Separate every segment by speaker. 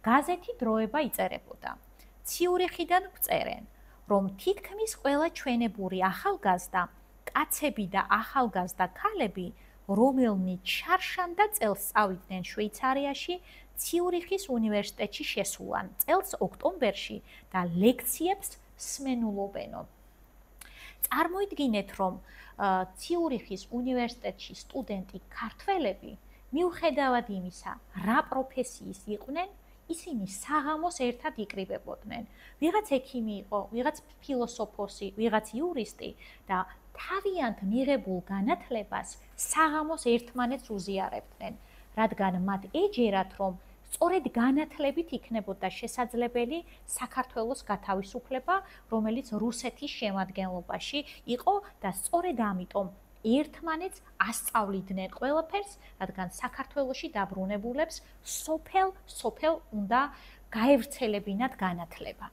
Speaker 1: გაზეთი დროება იწერებოდა. ციურიხიდან გვწერენ, რომ თითქმის ყველა ჩვენებური ახალგაზრდა, კაცები და ახალგაზრდა ქალები, რომელნი ჩარშანდა წელს სწავლიდნენ შვეიცარიაში, ციურიხის უნივერსიტეტში შესულან წელს ოქტომბერში და ლექციებს სმენულობენო. წარმოიდგინეთ, რომ ციურიხის უნივერსიტეტში სტუდენტი ქართველები, მიუხედავად იმისა, რა პროფესიის იყვნენ, ისინი საღამოს ერთად იკრიბებოდნენ. ვიღაც ექიმი იყო, ვიღაც ფილოსოფოსი, ვიღაც იურისტი და თავიანთ მიღებულ განათლებას საღამოს ერთმანეთს უზიარებდნენ, რადგან მათ ეჯერათ, რომ სწორედ განათლებით იქნებოდა შესაძლებელი საქართველოს გათავისუფლება, რომელიც რუსეთის შემადგენლობაში იყო და სწორედ ამიტომ ერთმანეთს ასწავლიდნენ ყველაფერს, რადგან საქართველოში დაბრუნებულებს სოფელ უნდა გაევრცელებინათ განათლება.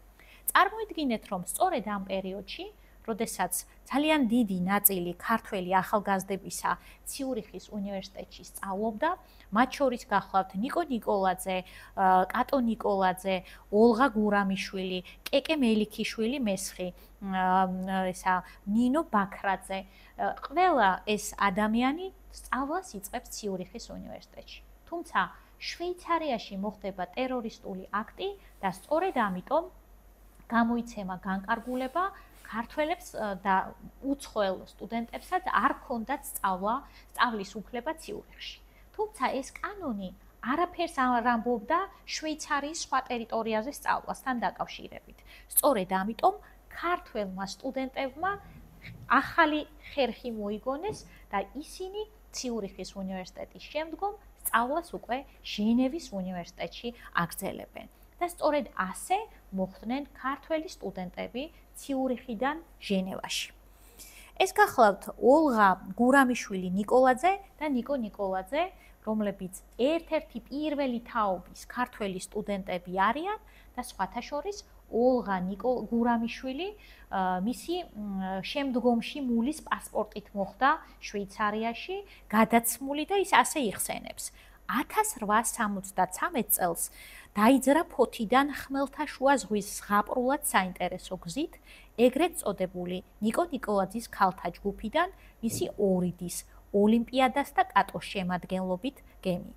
Speaker 1: წარმოიდგინეთ, რომ სწორედ ამ პერიოდში, როდესაც ძალიან დიდი ნაწილი ქართველი ახალგაზრდებისა ციურიხის უნივერსიტეტში სწავლობდა, მათ შორის გახლავთ ნიკო ნიკოლაძე, კატო ნიკოლაძე, ოლღა გურამიშვილი, კეკე მელიქიშვილი მესხი, ნინო ბაქრაძე. ყველა ეს ადამიანი სწავლას იწყებს ციურიხის უნივერსიტეტში. თუმცა შვეიცარიაში მოხდება ტერორისტული აქტი და სწორედ ამიტომ გამოიცემა განკარგულება ქართველებს და უცხოელ სტუდენტებსაც არ ჰქონდათ სწავლის უფლება ციურიხში. თუმცა ეს კანონი არაფერს არ ამბობდა შვეიცარიის სხვა ტერიტორიაზე სწავლასთან დაკავშირებით. სწორედ ამიტომ ქართველმა სტუდენტებმა ახალი ხერხი მოიგონეს და ისინი ციურიხის უნივერსიტეტის შემდგომ სწავლას უკვე ჟენევის უნივერსიტეტში აგრძელებენ. და სწორედ ასე მოხვდნენ ქართველი სტუდენტები ციურიხიდან ჟენევაში. ეს გახლავთ ოლღა გურამიშვილი ნიკოლაძე და ნიკო ნიკოლაძე, რომლებიც ერთ-ერთი პირველი თაობის ქართველი სტუდენტები არიან და სხვათა შორის ოლღა გურამიშვილი მისი შემდგომში მულის პასპორტით მოხვდა შვეიცარიაში, გადაცმული და ის ასე იხსენებს. 1873 წელს დაიძრა ფოთიდან ხმელთაშუა ზღვის ზღაპრულად საინტერესო გზით, ეგრეთ წოდებული ნიკო ნიკოლაძის ქალთა ჯგუფიდან მისი ორი დის, ოლიმპიადას და კატოს შემადგენლობით გემი,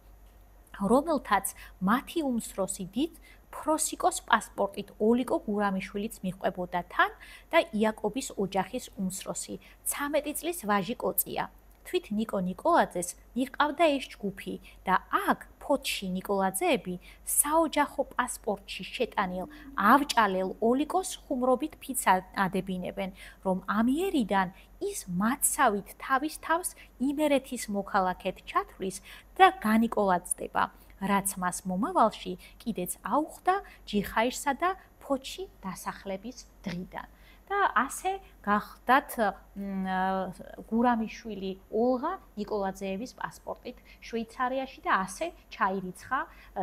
Speaker 1: რომელთაც მათი უმცროსი დიდ ფროსიკოს პასპორტით ოლიკო გურამიშვილიც მიჰყვებოდა თან და იაკობის ოჯახის უმცროსი 13 წლის ვაჟი კოწია. თვით ნიკო ნიკოლაძეს მიჰყავდა ეს ჯგუფი და აქ ფოთში ნიკოლაძეები საოჯახო პასპორტში შეტანილ ავჭალელ ოლიკოს ხუმრობით ფიცს ადებინებენ, რომ ამიერიდან ის მათსავით თავის თავს იმერეთის მოქალაქედ ჩათვლის და განიკოლაძდება, რაც მას მომავალში კიდეც აუხდა ჯიხაირსა და ფოთში დასახლების დღიდან. და ასე გახდათ გურამიშვილი ოლღა ნიკოლაძეების პასპორტით შვეიცარიაში და ასე ჩაირიცხა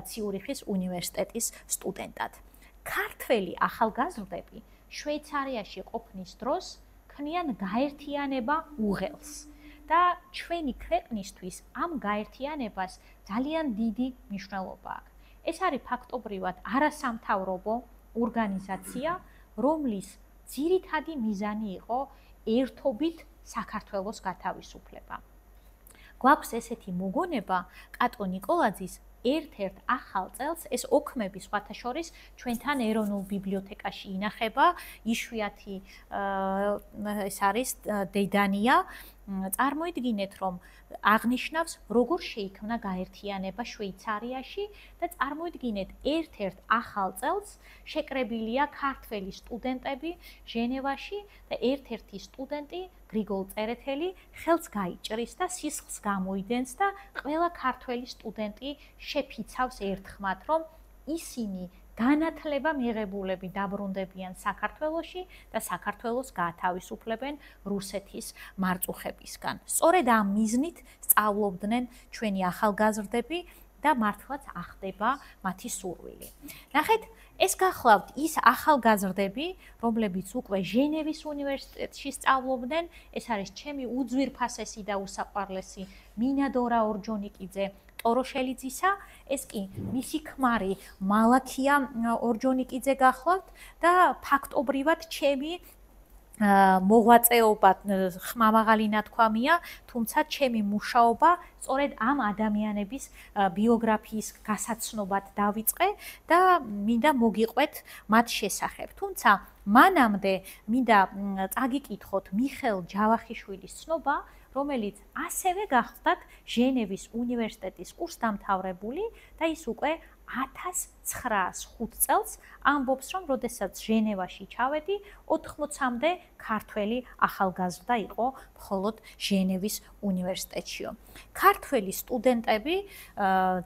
Speaker 1: ციურიხის უნივერსიტეტის სტუდენტად. ქართველი ახალგაზრდები შვეიცარიაში ყოფნის დროს ქმნიან გაერთიანება უღელს და ჩვენი ქვეყნისთვის ამ გაერთიანებას ძალიან დიდი მნიშვნელობა აქვს. ეს არის ფაქტობრივად არასამთავრობო ორგანიზაცია, რომლის ძირითადი მიზანი იყო ერთობით საქართველოს გათავისუფლება. გვაქვს ესეთი მოგონება კატო ნიკოლაძის ერთ-ერთ ახალ წელს, ეს ოქმები სხვათა შორის ჩვენთან ეროვნულ ბიბლიოთეკაში ინახება, იშვიათი ეს არის დედანია. წარმოიდგინეთ, რომ აღნიშნავს, როგორ შეიქმნა გაერთიანება შვეიცარიაში და წარმოიდგინეთ, ერთ-ერთ ახალ წელს შეკრებილია ქართველი სტუდენტები ჟენევაში და ერთ-ერთი სტუდენტი გრიგოლ წერეთელი ხელს გაიჭრის და სისხლს გამოიდენს და ყველა ქართველი სტუდენტი შეფიცავს ერთხმად, რომ ისინი განათლება მიღებულები დაბრუნდებიან საქართველოში და საქართველოს გაათავისუფლებენ რუსეთის მარწუხებისგან. სწორედ ამ მიზნით სწავლობდნენ ჩვენი ახალგაზრდები და მართლაც ახდება მათი სურვილი. ნახეთ, ეს გახლავთ ის ახალგაზრდები, რომლებიც უკვე ჟენევის უნივერსიტეტში სწავლობდნენ. ეს არის ჩემი უძვირფასესი და უსაყვარლესი მინადორა ორჯონიკიძე, ტოროშელიძისა, ეს კი მისი ქმარი მალაქია ორჯონიკიძე გახლავთ და ფაქტობრივად ჩემი მოღვაწეობა ხმამაღალი ნათქვამია, თუმცა ჩემი მუშაობა სწორედ ამ ადამიანების ბიოგრაფიის გასაცნობად დავიწყე და მინდა მოგიყვეთ მათ შესახებ. თუმცა მანამდე მინდა წაგიკითხოთ მიხელ ჯავახიშვილის ცნობა, რომელიც ასევე გახლდათ ჟენევის უნივერსიტეტის კურსდამთავრებული და ის უკვე 1905 წელს ამბობს, რომ როდესაც ჟენევაში ჩავედი, 80-მდე ქართველი ახალგაზრდა იყო მხოლოდ ჟენევის უნივერსიტეტშიო. ქართველი სტუდენტები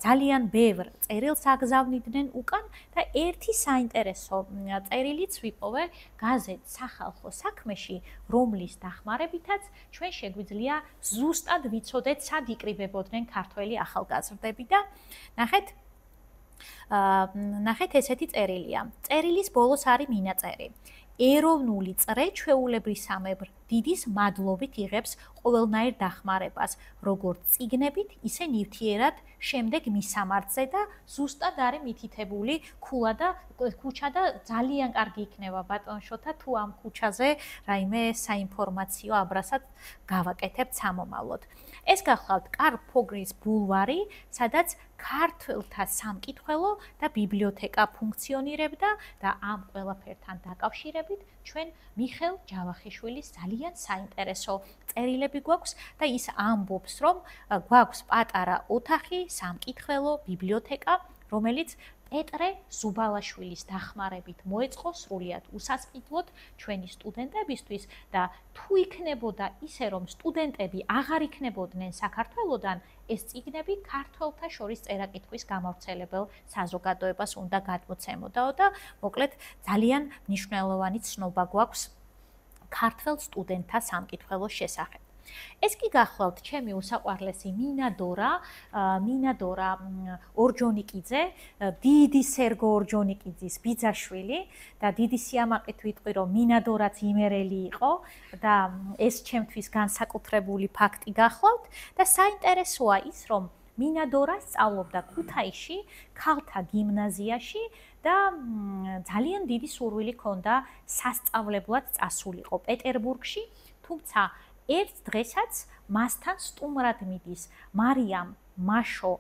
Speaker 1: ძალიან ბევრ წერილს აგზავნიდნენ უკან და ერთი საინტერესო წერილიც ვიპოვე გაზეთ სახალხო საქმეში, რომლის დახმარებითაც ჩვენ შეგვიძლია ზუსტად ვიცოდეთ, სად იკრიბებოდნენ ქართველი ახალგაზრდები და ნახეთ ესეთი წერილია. წერილის ბოლოს არის მინაწერი. ეროვნული წრე ჩვეულებრისამებრ დიდის მადლობით იღებს ყოველნაირ დახმარებას, როგორც წიგნებით, ისე ნივთიერად შემდეგ მისამართზე და ზუსტად არის მითითებული ქუჩა და ძალიან კარგი იქნება ბატონშოთა თუ ამ ქუჩაზე რაიმე საინფორმაციო აბრასად გავაკეთებთ სამომავლოდ. ეს გახლავთ კარლ ფოგრის ბულვარი, სადაც ქართველთა სამკითხველო და ბიბლიოთეკა ფუნქციონირებდა და ამ ყველაფერთან დაკავშირებით ჩვენ მიხელ ჯავახიშვილის ძალიან საინტერესო წერილები გვაქვს და ის ამბობს, რომ გვაქვს პატარა ოთახი, სამკითხველო, ბიბლიოთეკა, რომელიც პეტრე ზუბალაშვილის დახმარებით მოეწყო სრულიად უსასყიდლოდ ჩვენი სტუდენტებისთვის და თუ იქნებოდა ისე, რომ სტუდენტები აღარ იქნებოდნენ საქართველოდან, ეს წიგნები ქართველთა შორის წერა-კითხვის გამავრცელებელ საზოგადოებას უნდა გადმოცემოდაო და მოკლედ ძალიან მნიშვნელოვანი ცნობა გვაქვს ქართველ სტუდენტთა სამკითხველოს შესახებ. ეს კი გახლავთ ჩემი უსაყვარლესი მინადორა ორჯონიკიძე, დიდი სერგო ორჯონიკიძის ბიძაშვილი და დიდი სიამაყით ვიტყვი, რომ მინადორაც იმერელი იყო და ეს ჩემთვის განსაკუთრებული ფაქტი გახლავთ და საინტერესოა ის, რომ მინადორა სწავლობდა ქუთაისში, ქალთა გიმნაზიაში და ძალიან დიდი სურვილი ჰქონდა სასწავლებლად წასულიყო პეტერბურგში, თუმცა ერთ დღესაც მასთან სტუმრად მიდის მარიამ მაშო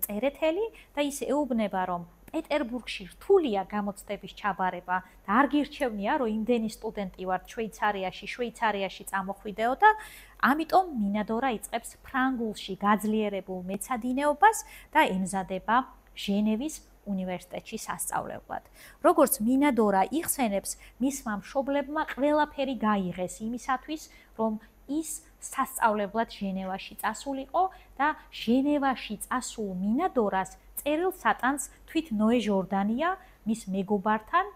Speaker 1: წერეთელი და ის ეუბნება, რომ პეტერბურგში რთულია გამოცდების ჩაბარება და არ გირჩევნია, რომ იმდენი სტუდენტი ვართ შვეიცარიაში წამოხვიდეო და ამიტომ მინადორა იწყებს ფრანგულში გაძლიერებულ მეცადინეობას და ემზადება ჟენევის უნივერსიტეტში სასწავლებლად. როგორც მინადორა იხსენებს, მისმა მშობლებმა ყველაფერი გაიღეს იმისათვის, რომ ის სასწავლებლად ჟენევაში წასულიყო და ჟენევაში წასულ მინადორას წერილს ატანს თვით ნოე ჟორდანია მის მეგობართან,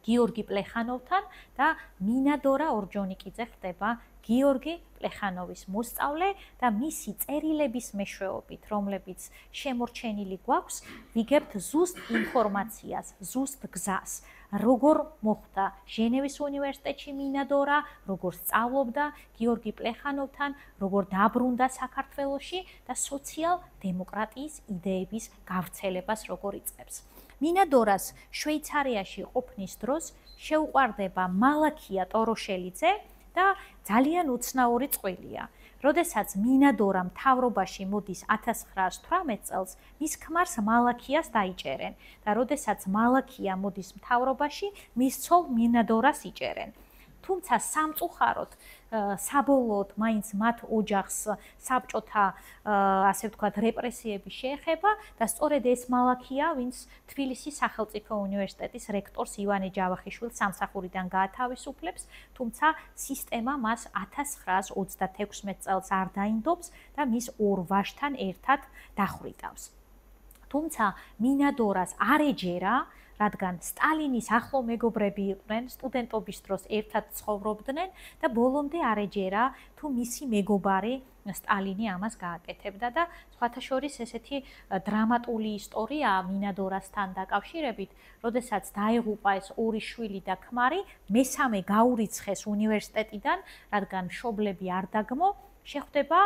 Speaker 1: გიორგი პლეხანოვთან და მინადორა ორჯონიკიძე ხდება გიორგი პლეხანოვის მოსწავლე და მისი წერილების მეშვეობით, რომლებიც შემორჩენილი გვაქვს, ვიგებთ ზუსტ ინფორმაციას, ზუსტ გზას, როგორ მოხდა ჟენევის უნივერსიტეტში მინადორა, როგორ სწავლობდა გიორგი პლეხანოვთან, როგორ დაბრუნდა საქართველოში და სოციალ-დემოკრატიის იდეების გავრცელებას როგორ იწყებს. მინადორას შვეიცარიაში ყოფნის დროს შეუყვარდება მალაქია ტოროშელიძე და ძალიან უცნაური წყვილია. როდესაც მინადორა მთავრობაში მოდის 1918 წელს, მის ქმარს მალაქიას დაიჭერენ და როდესაც მალაქია მოდის მთავრობაში, მის ცოლ მინადორას იჭერენ. თუმცა სამწუხაროდ საბოლოოდ მაინც მათ ოჯახს საბჭოთა ასე ვთქვათ რეპრესიები შეეხება და სწორედ ეს მალაქია, ვინც თბილისის სახელმწიფო უნივერსიტეტის რექტორს ივანე ჯავახიშვილს სამსახურიდან გაათავისუფლებს, თუმცა სისტემა მას 1936 წელს არ დაინდობს და მის ორ ვაჟთან ერთად დახვრიტავს. თუმცა მინადორას არ ეჯერა, რადგან სტალინის ახლო მეგობრები იყვნენ, სტუდენტობის დროს ერთად ცხოვრობდნენ და ბოლომდე არ ეჯერა თუ მისი მეგობარი სტალინი ამას გააკეთებდა და სხვათა შორის ესეთი დრამატული ისტორიაა მინადორასთან დაკავშირებით, როდესაც დაეღუპა ეს ორი შვილი და ქმარი, მესამე გაურიცხეს უნივერსიტეტიდან, რადგან მშობლები არ დაგმო, შეხვდება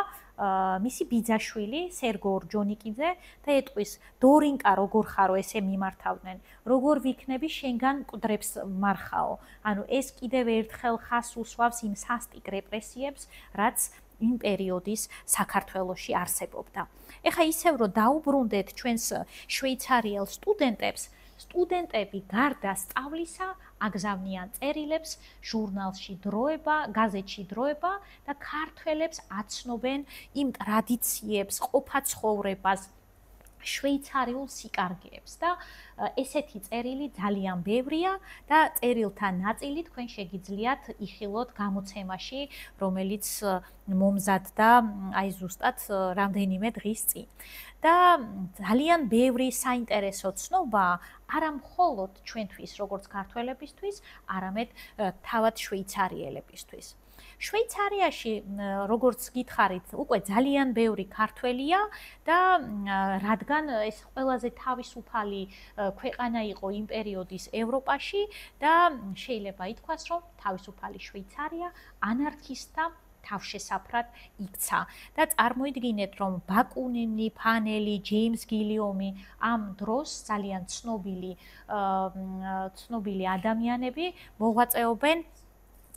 Speaker 1: მისი ბიძაშვილი სერგო ორჯონიკიძე და ეტყვის დორინკა როგორ ხარო ესე მიმართავდნენ, როგორ ვიქნები შენგან მკვდრებს მარხაო. ანუ ეს კიდევ ერთხელ ხას უსვავს იმ სასტიკ რეპრესიებს, რაც იმ პერიოდის საქართველოში არსებობდა. ეხა ისევ რომ დაუბრუნდეთ ჩვენს შვეიცარიელ სტუდენტებს, სტუდენტები გარდა სწავლისა აგზავნიან წერილებს ჟურნალში დროება, გაზეთში დროება და ქართველებს აცნობენ იმ ტრადიციებს, ყოფა-ცხოვრებას, შვეიცარიულ სიკარგეებს და ესეთი წერილი ძალიან ბევრია და წერილთა ნაწილი თქვენ შეგიძლიათ იხილოთ გამოცემაში, რომელიც მომზადდა აი ზუსტად რამდენიმე დღის წინ. და ძალიან ბევრი საინტერესო ცნობა არა მხოლოდ ჩვენთვის, როგორც ქართველებისთვის, არამედ თავად შვეიცარიელებისთვის. შვეიცარიაში, როგორც გითხარით, უკვე ძალიან ბევრი ქართველია და რადგან ეს ყველაზე თავისუფალი ქვეყანა იყო იმ პერიოდის ევროპაში და შეიძლება ითქვას, რომ თავისუფალი შვეიცარია ანარქისტთა თავშესაფრად იქცა და წარმოიდგინეთ, რომ ბაკუნინი, ფანელი, ჯეიმს გილიომი ამ დროს ძალიან ცნობილი ადამიანები მოღვაწეობენ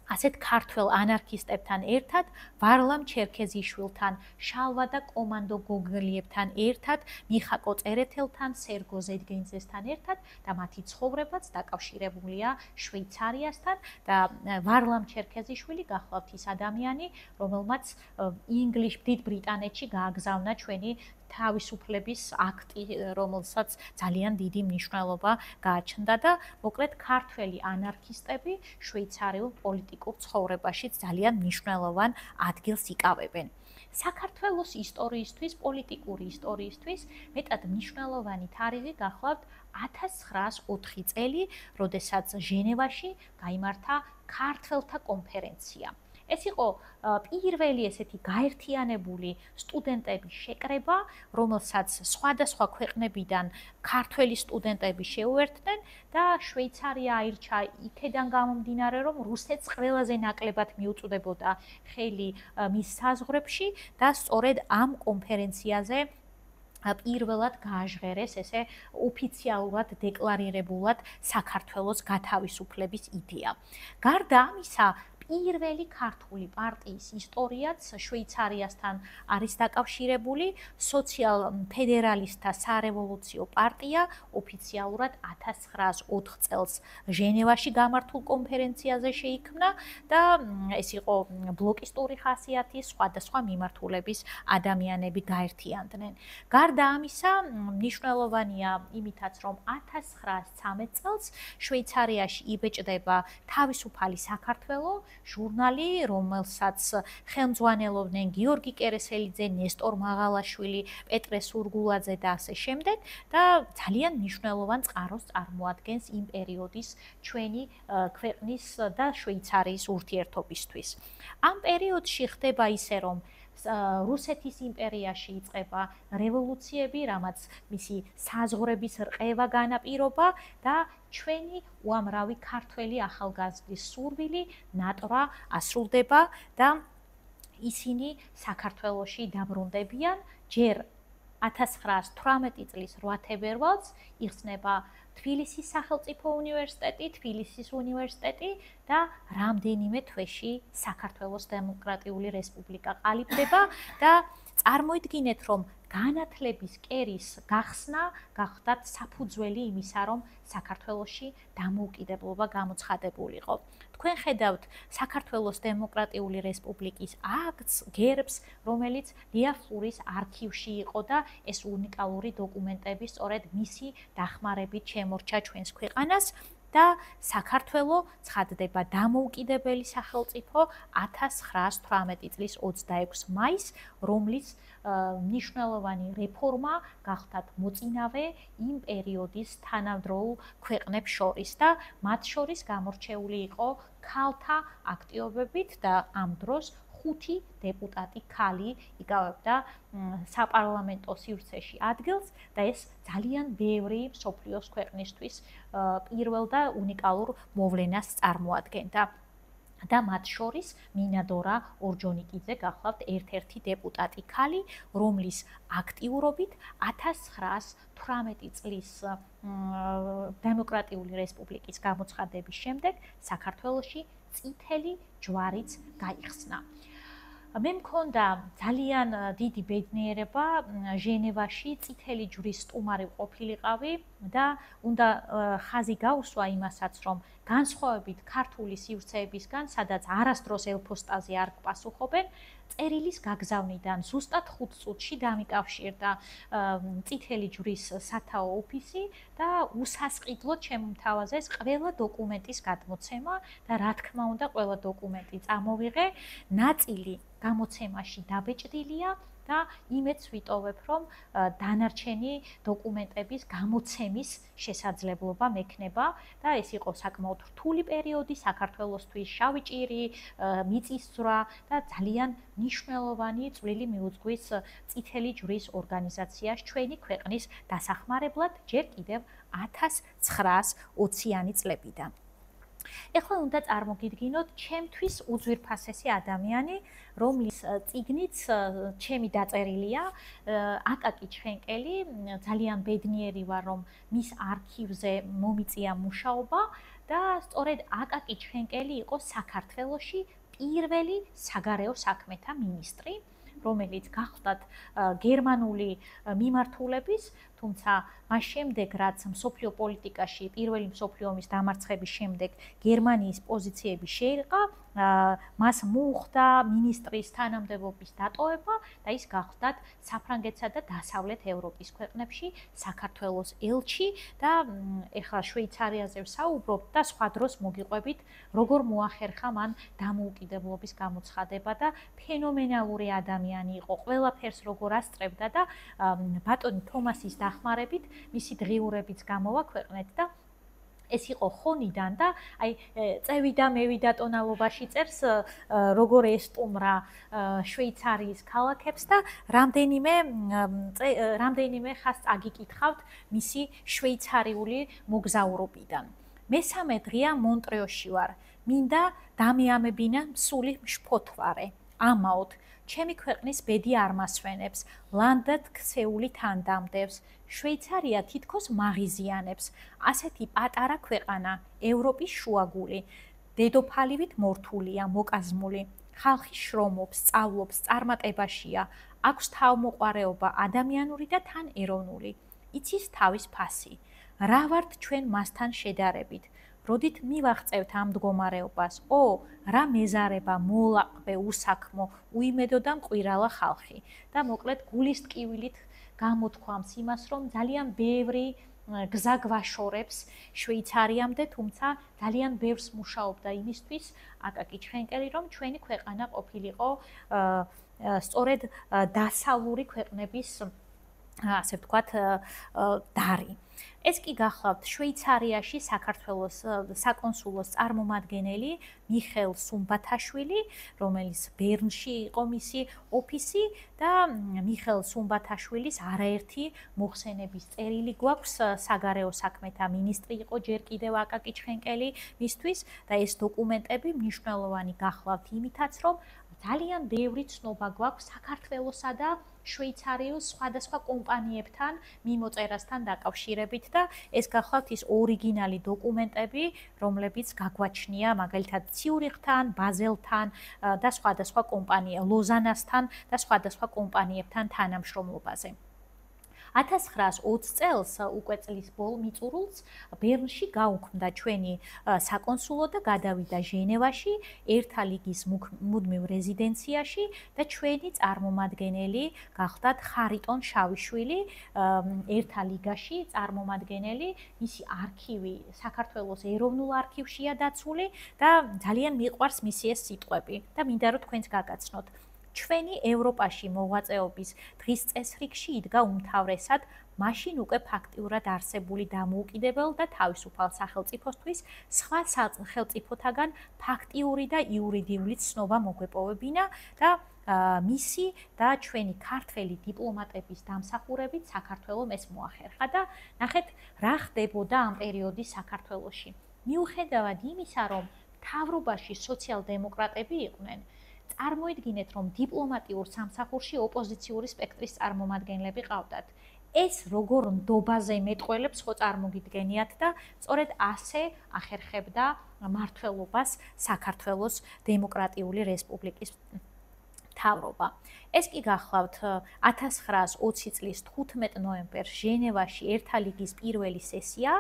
Speaker 1: ასეთ ქართველ ანარქისტებთან ერთად, ვარლამ ჩერქეზიშვილთან, შალვა და კომანდო გოგლიებთან ერთად, მიხაკო წერეთელთან, სერგო ზედგენძესთან ერთად და მათი ცხოვრებაც დაკავშირებულია შვეიცარიასთან და ვარლამ ჩერქეზიშვილი გახლავთ ის ადამიანი, რომელმაც დიდ ბრიტანეთში გააგზავნა ჩვენი თავისუფლების აქტი, რომელსაც ძალიან დიდი მნიშვნელობა გააჩნდა და მოკლედ ქართველი ანარქისტები შვეიცარიულ პოლიტიკურ ცხოვრებაში ძალიან მნიშვნელოვან ადგილს იკავებენ. საქართველოს ისტორიისთვის, პოლიტიკური ისტორიისთვის მეტად მნიშვნელოვანი თარიღი გახლავთ 1904 წელი, როდესაც ჟენევაში გაიმართა ქართველთა კონფერენცია. ეს იყო პირველი ესეთი გაერთიანებული სტუდენტების შეკრება, რომელსაც სხვადასხვა ქვეყნებიდან ქართველი სტუდენტები შეუერთდნენ და შვეიცარია აირჩა იქედან გამომდინარე, რომ რუსეთს ყველაზე ნაკლებად მიუწვდებოდა ხელი მის საზღვრებში და სწორედ ამ კონფერენციაზე პირველად გააჟღერეს ესე ოფიციალურად დეკლარირებულად საქართველოს გათავისუფლების იდეა. გარდა ამისა, პირველი ქართული პარტიის ისტორიაც შვეიცარიასთან არის დაკავშირებული. სოციალ-ფედერალისტთა სარევოლუციო პარტია ოფიციალურად 1904 წელს ჟენევაში გამართულ კონფერენციაზე შეიქმნა და ეს იყო ბლოკისტური ხასიათის სხვადასხვა მიმართულების ადამიანები გაერთიანდნენ. გარდა ამისა, მნიშვნელოვანია იმითაც, რომ 1913 წელს შვეიცარიაში იბეჭდება თავისუფალი საქართველო, ჟურნალი, რომელსაც ხელმძღვანელობდნენ გიორგი კერესელიძე, ნესტორ მაღალაშვილი, პეტრე სურგულაძე და ასე შემდეგ და ძალიან მნიშვნელოვან წყაროს წარმოადგენს იმ პერიოდის ჩვენი ქვეყნის და შვეიცარიის ურთიერთობისთვის. ამ პერიოდში ხდება ისე, რომ რუსეთის იმპერიაში იწყება რევოლუციები, რამაც მისი საზღვრების რყევა განაპირობა და ჩვენი უამრავი ქართველი ახალგაზრდის სურვილი ნატრა ასრულდება და ისინი საქართველოში დაბრუნდებიან. ჯერ 1918 წლის 8 თებერვალს იხსნება თბილისის სახელმწიფო უნივერსიტეტი, თბილისის უნივერსიტეტი და რამდენიმე თვეში საქართველოს დემოკრატიული რესპუბლიკა ყალიბდება და წარმოიდგინეთ, რომ განათლების კერის გახსნა გახდათ საფუძველი იმისა, რომ საქართველოში დამოუკიდებლობა გამოცხადებულიყო. თქვენ ხედავთ საქართველოს დემოკრატიული რესპუბლიკის აქტს, გერბს, რომელიც ლიაფურის არქივში იყო და ეს უნიკალური დოკუმენტები სწორედ მისი დახმარებით შემორჩა ჩვენს ქვეყანას. და საქართველო ცხადდება დამოუკიდებელი სახელმწიფო 1918 წლის 26 მაისს, რომლის მნიშვნელოვანი რეფორმა გახდათ მოწინავე იმ პერიოდის თანამედროვე ქვეყნებს შორის და მათ შორის გამორჩეული იყო ქალთა აქტივობებით და ამ დროს 5 დეპუტატი ქალი იკავებდა საპარლამენტო სივრცეში ადგილს და ეს ძალიან ბევრი მსოფლიოს ქვეყნისთვის პირველ და უნიკალურ მოვლენას წარმოადგენდა. და მათ შორის მინადორა ორჯონიკიძე გახლავთ ერთ-ერთი დეპუტატი ქალი, რომლის აქტიურობით 1918 წლის დემოკრატიული რესპუბლიკის გამოცხადების შემდეგ საქართველოში წითელი ჯვარიც გაიხსნა. მე მქონდა ძალიან დიდი ბედნიერება ჟენევაში წითელი ჯვრის სტუმარი ყოფილიყავი და უნდა ხაზი გაუსვა იმასაც, რომ განსხვავებით ქართული სივრცეებისგან, სადაც არასდროს ელფოსტაზე არ გპასუხობენ, წერილის გაგზავნიდან ზუსტად 5 წუთში დამიკავშირდა წითელი ჯვრის სათაო ოფისი და უსასყიდლოდ შემომთავაზეს ყველა დოკუმენტის გადმოცემა და რა თქმა უნდა ყველა დოკუმენტი წამოვიღე, ნაწილი გამოცემაში დაბეჭდილია და იმედს ვიტოვებ, რომ დანარჩენი დოკუმენტების გამოცემის შესაძლებლობა მექნება და ეს იყო საკმაოდ რთული პერიოდი საქართველოსთვის, შავი ჭირი, მიწისძვრა და ძალიან მნიშვნელოვანი წვლილი მიუძღვის წითელი ჯვრის ორგანიზაციას ჩვენი ქვეყნის დასახმარებლად ჯერ კიდევ 1920-იანი წლებიდან. ეხლა უნდა წარმოგიდგინოთ ჩემთვის უძვირფასესი ადამიანი, რომლის წიგნიც ჩემი დაწერილია, აკაკი ჩხენკელი, ძალიან ბედნიერი ვარ, რომ მის არქივზე მომიწია მუშაობა და სწორედ აკაკი ჩხენკელი იყო საქართველოში პირველი საგარეო საქმეთა მინისტრი, რომელიც გახლდათ გერმანული მიმართულების, თუმცა მას შემდეგ, რაც მსოფლიო პოლიტიკაში პირველი მსოფლიო ომის დამარცხების შემდეგ გერმანიის პოზიციები შეირყა, მას მოუხდა მინისტრის თანამდებობის დატოვება და ის გახლდათ საფრანგეთსა და დასავლეთ ევროპის ქვეყნებში საქართველოს ელჩი და ეხლა შვეიცარიაზე ვსაუბრობ და სხვა დროს მოგიყვებით, როგორ მოახერხა მან დამოუკიდებლობის გამოცხადება და ფენომენალური ადამიანი იყო, ყველაფერს როგორ ასწრებდა და ბატონი თომასის დახმარებით მისი დღიურებიც გამოვა ქვეყნეთ და ეს იყო ხონიდან და აი წევიდა მევიდა ტონალობაში წერს როგორ ესტუმრა შვეიცარიის ქალაქებს და რამდენიმე ხანს წაგიკითხავთ მისი შვეიცარიული მოგზაურობიდან. მესამე დღეა მონტრეოში ვარ. მინდა დამეამებინა მსული შფოთვარე. ამაოდ ჩემი ქვეყნის ბედი არ მასვენებს, ლანდად ქცეული თან დამდევს, შვეიცარია თითქოს მაღიზიანებს, ასეთი პატარა ქვეყანა, ევროპის შუაგული, დედოფალივით მორთულია, მოკაზმული, ხალხი შრომობს, სწავლობს, წარმატებაშია, აქვს თავმოყვარეობა ადამიანური და თან ეროვნული, იცის თავის ფასი. რა ვართ ჩვენ მასთან შედარებით? როდით მივაღწევთ ამ მდგომარეობას? რა მეზარება, მოლაყბე, უსაქმო, უიმედო და მყვირალა ხალხი. და მოკლედ გულის ტკივილით გამოთქვამს იმას, რომ ძალიან ბევრი გზა გვაშორებს შვეიცარიამდე, თუმცა ძალიან ბევრს მუშაობდა იმისთვის აკაკი ჩხენკელი, რომ ჩვენი ქვეყანა ყოფილიყო სწორედ დასავლური ქვეყნების, ასე ვთქვათ, დარი. ეს კი გახლავთ შვეიცარიაში საქართველოს საკონსულოს წარმომადგენელი მიხეილ სუმბათაშვილი, რომელიც ბერნში იყო მისი ოფისი და მიხეილ სუმბათაშვილის არაერთი მოხსენების წერილი გვაქვს, საგარეო საქმეთა მინისტრი იყო ჯერ კიდევ აკაკი ჩხენკელი მისთვის და ეს დოკუმენტები მნიშვნელოვანი გახლავთ იმითაც, რომ ძალიან ბევრი ცნობა გვაქვს საქართველოსა და შვეიცარიის სხვადასხვა კომპანიებთან მიმოწერასთან დაკავშირებით და ეს გახლავთ ის ორიგინალი დოკუმენტები, რომლებიც გაგვაჩნია მაგალითად ციურიხთან, ბაზელთან და სხვადასხვა კომპანია ლოზანასთან და სხვადასხვა კომპანიებთან თანამშრომლობაზე. 1920 წელს უკვე წლის მიწურულს ბერნში გაუქმდა ჩვენი საკონსულო და გადავიდა ჟენევაში ერთა ლიგის მუდმივ რეზიდენციაში და ჩვენი წარმომადგენელი გახლდათ ხარიტონ შავიშვილი ერთა ლიგაში წარმომადგენელი, მისი არქივი საქართველოს ეროვნულ არქივშია დაცული და ძალიან მიყვარს მისი ეს სიტყვები და მინდა რომ თქვენს გაგაცნოთ. ჩვენი ევროპაში მოღვაწეობის დღის წესრიგში იდგა უმთავრესად მაშინ უკვე ფაქტიურად არსებული დამოუკიდებელ და თავისუფალ სახელმწიფოსთვის სხვა სახელმწიფოთაგან ფაქტიური და იურიდიული ცნობა მოგვეპოვებინა და მისი და ჩვენი ქართველი დიპლომატების დამსახურებით საქართველოს ეს მოახერხა და ნახეთ რა ხდებოდა ამ პერიოდის საქართველოში. მიუხედავად იმისა, რომ მთავრობაში სოციალ-დემოკრატები იყვნენ. წარმოიდგინეთ, რომ დიპლომატიურ სამსახურში ოპოზიციური სპექტრის წარმომადგენლები ყავდათ. ეს როგორ ნდობაზე მეტყველებს ხო წარმოგიდგენიათ და სწორედ ასე ახერხებდა მმართველობას საქართველოს დემოკრატიული რესპუბლიკის მთავრობა. ეს კი გახლავთ 1920 წლის 15 ნოემბერს ჟენევაში ერთა ლიგის პირველი სესია,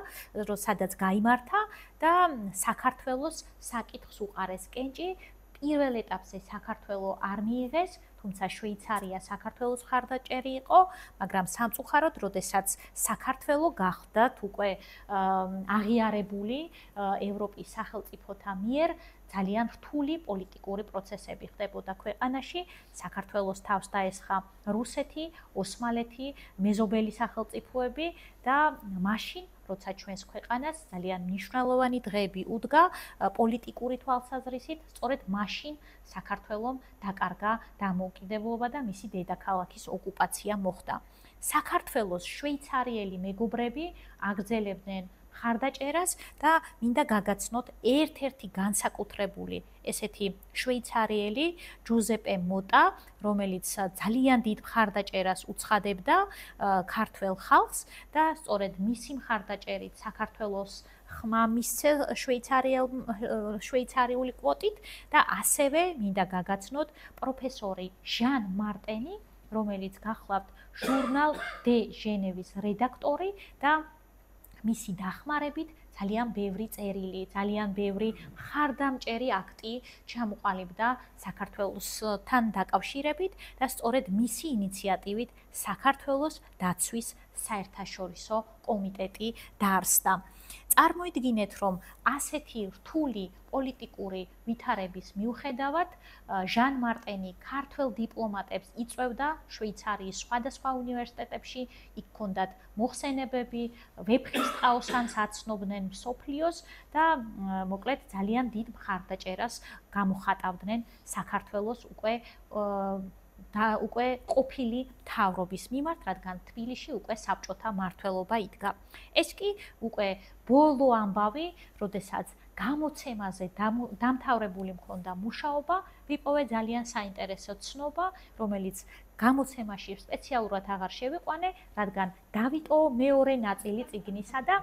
Speaker 1: სადაც გაიმართა და საქართველოს საკითხს უყარეს კენჭი. პირველ ეტაპზე საქართველო არ მიიღეს, თუმცა შვეიცარია საქართველოს მხარდაჭერი იყო, მაგრამ სამწუხაროდ, როდესაც საქართველო გახდათ უკვე აღიარებული ევროპის სახელმწიფოთა მიერ, ძალიან რთული პოლიტიკური პროცესები ხდებოდა ქვეყანაში. საქართველოს თავს დაესხა რუსეთი, ოსმალეთი, მეზობელი სახელმწიფოები და მაშინ როცა ჩვენს ქვეყანას ძალიან მნიშვნელოვანი დღეები უდგა პოლიტიკური თვალსაზრისით, სწორედ მაშინ საქართველომ დაკარგა დამოუკიდებლობა და მისი დედაქალაქის ოკუპაცია მოხდა. საქართველოს შვეიცარიელი მეგობრები აგრძელებდნენ ხარდაჭერას და მინდა გაგაცნოთ ერთ-ერთი განსაკუთრებული ესეთი შვეიცარიელი ჯუზეპე მოტა, რომელიც ძალიან დიდ ხარდაჭერას უცხადებდა ქართველ ხალხს და სწორედ მისი მხარდაჭერით საქართველოს ხმა მისცე შვეიცარიული კვოტით და ასევე მინდა გაგაცნოთ პროფესორი ჟან მარტენი, რომელიც გახლავთ ჟურნალ დე ჟენევის რედაქტორი და მისი დახმარებით ძალიან ბევრი წერილი, ძალიან ბევრი მხარდამჭერი აქტი ჩამოყალიბდა საქართველოსთან დაკავშირებით და სწორედ მისი ინიციატივით საქართველოს დაცვის საერთაშორისო კომიტეტი დაარსდა. წარმოიდგინეთ, რომ ასეთი რთული პოლიტიკური ვითარების მიუხედავად ჟან მარტენი ქართველ დიპლომატებს იწვევდა შვეიცარიის სხვადასხვა უნივერსიტეტებში, იქ ჰქონდათ მოხსენებები, ვეფხისტყაოსანს აცნობდნენ მსოფლიოს და მოკლედ ძალიან დიდ მხარდაჭერას გამოხატავდნენ საქართველოს უკვე ყოფილი მთავრობის მიმართ, რადგან თბილისში უკვე საბჭოთა მმართველობა იდგა. ეს კი უკვე ბოლო ამბავი, როდესაც გამოცემაზე დამთავრებული მქონდა მუშაობა, ვიპოვე ძალიან საინტერესო ცნობა, რომელიც გამოცემაში სპეციალურად აღარ შევიყვანე, რადგან დავიტოვო მეორე ნაწილი წიგნისა და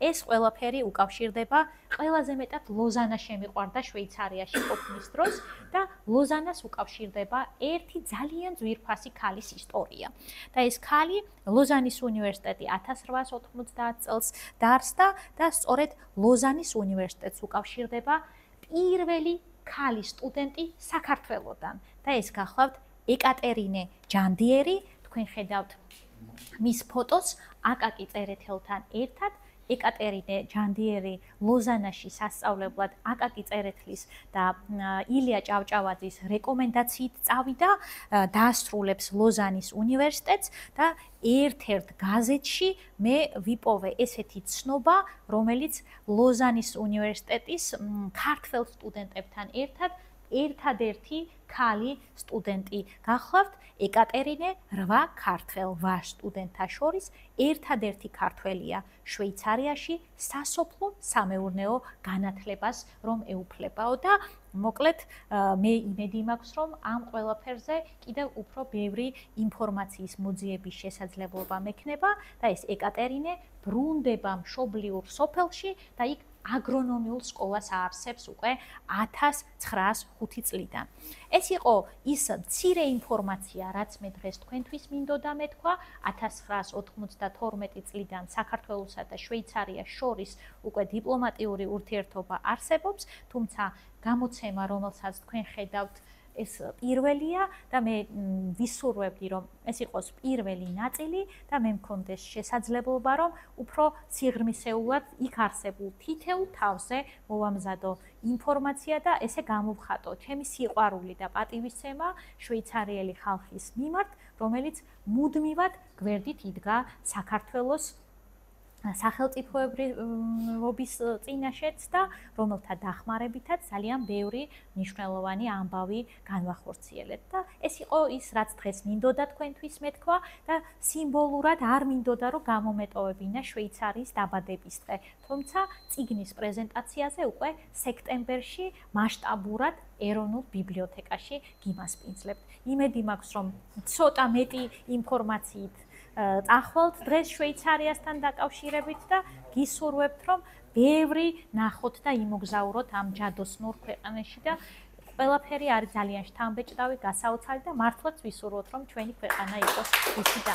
Speaker 1: ეს ყველაფერი უკავშირდება ყველაზე მეტად ლოზანას შემიყვარდა შვეიცარიაში ყოფნის დროს და ლოზანას უკავშირდება ერთი ძალიან ძვირფასი ქალის ისტორია. და ეს ქალი ლოზანის უნივერსიტეტი 1890 წელს დაარსდა და სწორედ ლოზანის უნივერსიტეტს უკავშირდება პირველი ქალი სტუდენტი საქართველოდან და ეს გახლავთ ეკატერინე ჯანდიერი, თქვენ ხედავთ მის ფოტოს აკაკი წერეთელთან ერთად. ეკატერინე ჯანდიერი ლოზანაში სასწავლებლად აკაკი წერეთლის და ილია ჭავჭავაძის რეკომენდაციით წავიდა, დაასრულებს ლოზანის უნივერსიტეტს და ერთ-ერთ გაზეთში მე ვიპოვე ესეთი ცნობა, რომელიც ლოზანის უნივერსიტეტის ქართველ სტუდენტებთან ერთადერთი ქალი სტუდენტი გახლავთ ეკატერინე 8 ქართველ ვაჟ სტუდენტთა შორის ერთადერთი ქართველია შვეიცარიაში სასოფლო სამეურნეო განათლებას რომ ეუფლებაო და მოკლედ მე იმედი მაქვს რომ ამ ყველაფერზე კიდევ უფრო ბევრი ინფორმაციის მოძიების შესაძლებლობა მექნება და ეს ეკატერინე ბრუნდება მშობლიურ სოფელში და იქ აგრონომიულ სკოლას აარსებს უკვე 1905 წლიდან. ეს იყო ის მცირე ინფორმაცია, რაც მე დღეს თქვენთვის მინდოდა მეთქვა 1992 წლიდან საქართველოსა და შვეიცარიას შორის უკვე დიპლომატიური ურთიერთობა არსებობს, თუმცა გამოცემა, რომელსაც თქვენ ხედავთ, ეს პირველია და მე ვისურვებდი, რომ ეს იყოს პირველი ნაწილი და მე მქონდეს შესაძლებლობა, რომ უფრო სიღრმისეულად იქ არსებულ თითოეულ თავზე მოვამზადო ინფორმაცია და ესე გამოვხატო ჩემი სიყვარული და პატივისცემა შვეიცარიელი ხალხის მიმართ, რომელიც მუდმივად გვერდით იდგა საქართველოს სახელმწიფოების წინაშეც და რომელთა დახმარებითაც ძალიან ბევრი მნიშვნელოვანი ამბავი განვახორციელეთ და ეს იყო ის რაც დღეს მინდოდა თქვენთვის მეთქვა და სიმბოლურად არ მინდოდა რომ გამომეტოვებინა შვეიცარიის დაბადების დღე, თუმცა წიგნის პრეზენტაციაზე უკვე სექტემბერში მასშტაბურად ეროვნულ ბიბლიოთეკაში გიმასპინძლებთ. იმედი მაქვს რომ ცოტა მეტი ინფორმაციით წახვალთ დღეს შვეიცარიასთან დაკავშირებით და გისურვებთ რომ ბევრი ნახოთ და იმოგზაუროთ ამ ჯადოსნურ ქვეყანაში და ყველაფერი არის ძალიან შთამბეჭდავი, გასაოცარი და მართლაც ვისურვოთ რომ ჩვენი ქვეყანა იყოს ისე და